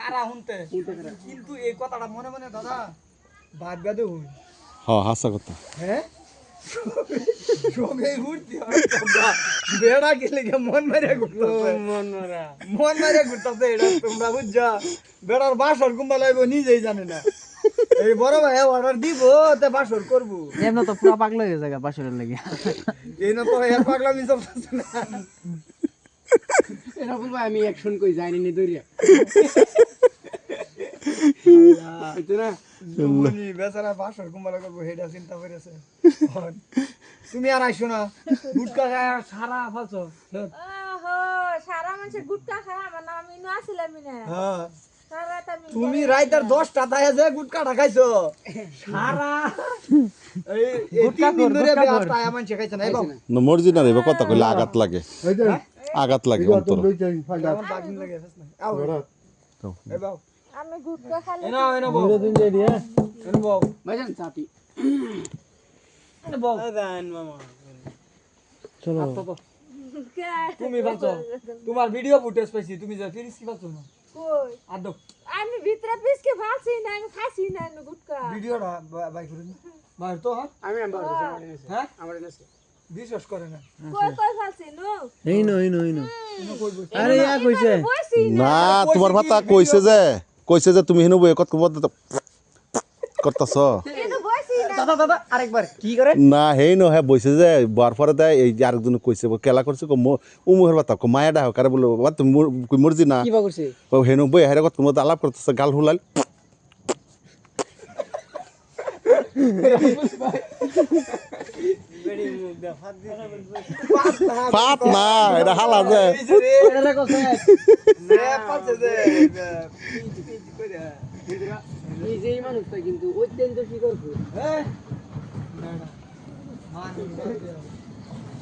কারা হুনতে কিন্তু এই কথাটা মনে মনে দাদা ভাববা দে হই হ্যাঁ হাসা কথা হ্যাঁ সবে ঘুরতে বেড়া গেলে মন মারিয়া ঘুরতেছে মন মারিয়া ঘুরতেছে এটা তোমরা বুঝছা বেড়ার বাসর কুম্বা লাগবো নিজেই জানে না এই বড় ভাই অর্ডার দিব তে বাসর করবো এমন তো পুরো পাগল হয়ে যায় বাসরের লাগি এই না তো এর পাগলামি চলতেছে না রাবুল ভাই আমি অ্যাকশন কই যাইনি নি দরিয়া এটা না জুমনি বেচারা বাসর কুম্বা লাগবো হেডা চিন্তা করেছে তুমি আর আইছো না গুটকা খায় সারা ফালছো ওহো সারা মানুষের গুটকা খায় আমার নাম মিনু আসিলাম না হ্যাঁ সারা আমি তুমি রাইতার 10টা তাইয়া যে গুটকাটা খাইছো সারা এই তিন দিন ধরে বেহাত তাইয়া মানুষ খাইছে না এবং মর্জি না রে কথা কইলে আঘাত লাগে আঘাত লাগে অন্তর আমার বাগিন লাগে ফেস না আও এই বাও আমি গুটকা খালি এনা বউ দিন দে দিয়া এনা বউ ভাইজান চাপি এনা বউ দান মামা চলো তুমি বলছো তোমার ভিডিও ফুটেজ পাইছি তুমি যে ফিরিস কি বলছো না কই আদব আমি ভিতরে পিসকে ফালছি না আমি খাসি না আমি গুটকা ভিডিওটা বাই করে বাইর তো আমি আবার হ্যাঁ আমার এনেছে বিশ্বাস করে না কই কই ফালছি নো এই নো তুমি কই বসে আরে ইয়া কইছে বসি না তোমার ভাতা কইছে যে তুমি হিনু বই কত করতাছ কিন্তু বসি না দাদা দাদা আরেকবার কি করে না হেই নো হ্যাঁ বইছে যে বার পরে দেয় এই যে আরেকজন কইছে কেলা করছে উমুহের ভাতা মায়া ডাহ কারে বললো তুমি মর্জি না কি বা করছে হেনু বই হেরে কত মতো আলাপ করতেছে গাল হুলাল পাত না এটা হালা যে এটা কইছে নে পাচ্ছে যে পিটি কইরা এই যে মানুষটা কিন্তু অত্যন্ত কি করব হ্যাঁ না না মান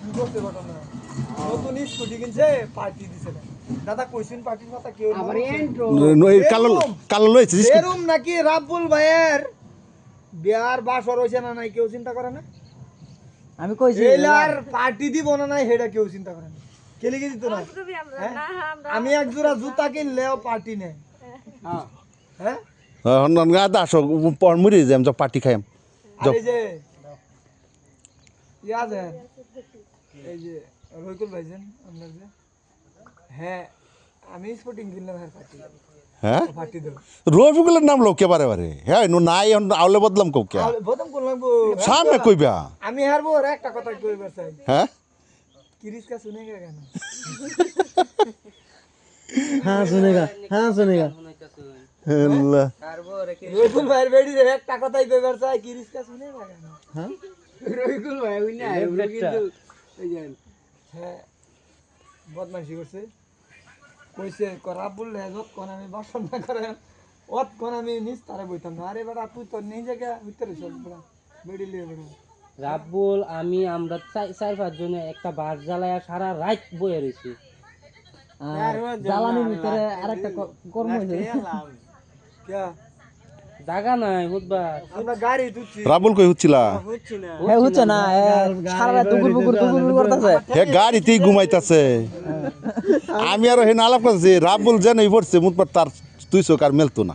কি করতে ঘটনা নতুন স্কুটি কিনছে পার্টি দিছে না দাদা কইছেন পার্টির কথা কেউ আবার এন্ট্রো কালো লইছে এরম নাকি রাব্বুল ভাইয়ের বিয়ার বাসর হইছে না নাই কেউ চিন্তা করে না আমি কইছি এলার পার্টি দিব না নাই হেডা কেউ চিন্তা করে না কেলে কি দিত না কবি আমরা হ্যাঁ? না আমরা আমি এক জোড়া জুতা কিনলেও পার্টি নেই হ্যাঁ হ্যাঁ আসো মুড়ি যাম যা পার্টি খাইম আর এই যে ইয়াদের এই যে রইকুল ভাইজান আপনার যে হ্যাঁ আমি স্পোর্টিং কিনলাম হ্যাঁ হ্যাঁ পার্টি দেব রফিকুলের নাম লোকে বারে বারে হ্যাঁ নাই আউলে বদলাম কও কে বদম করলাম সামনে কইবা আমি হারবো একটা কথা কইবার চাই হ্যাঁ किरिस का सुनेगा गाना हां सुनेगा আল্লাহ রইকুল ভাইয়ের বেডি রে একটা কথাই কইবার চাই কিরিস का सुनेगा गाना হ্যাঁ রইকুল ভাই ওই না ওগুলো কিন্তু ওই জান হ্যাঁ বদমাইশি করছে কইছে করাব বললে যত কোন আমি বাসন না করে অত কোন আমি নিস্তারে বইতাম না আরে বেটা তুই তো নেই জায়গা ভিতরে সব বড় বেডি লিয়ে বড় রাব্বুল আমি আমরা 4-5 জনে একটা বাস জ্বালায়া সারা রাত বয়ে রইছি আর জ্বালানির ভিতরে আরেকটা কর্ম হইছে क्या জায়গা নাই বুঝবা আমরা গাড়ি তুচ্ছি রাবুল কই হচ্ছিলা হচ্ছে না হ্যাঁ হচ্ছে না সারা রাত দুপুর করতেছে হে গাড়িতেই ঘুমাইতাছে আমি আর হেন আলাপ করছি রাবুল যেন পড়ছে মুতবার তার তুই চোখ আর মেলতো না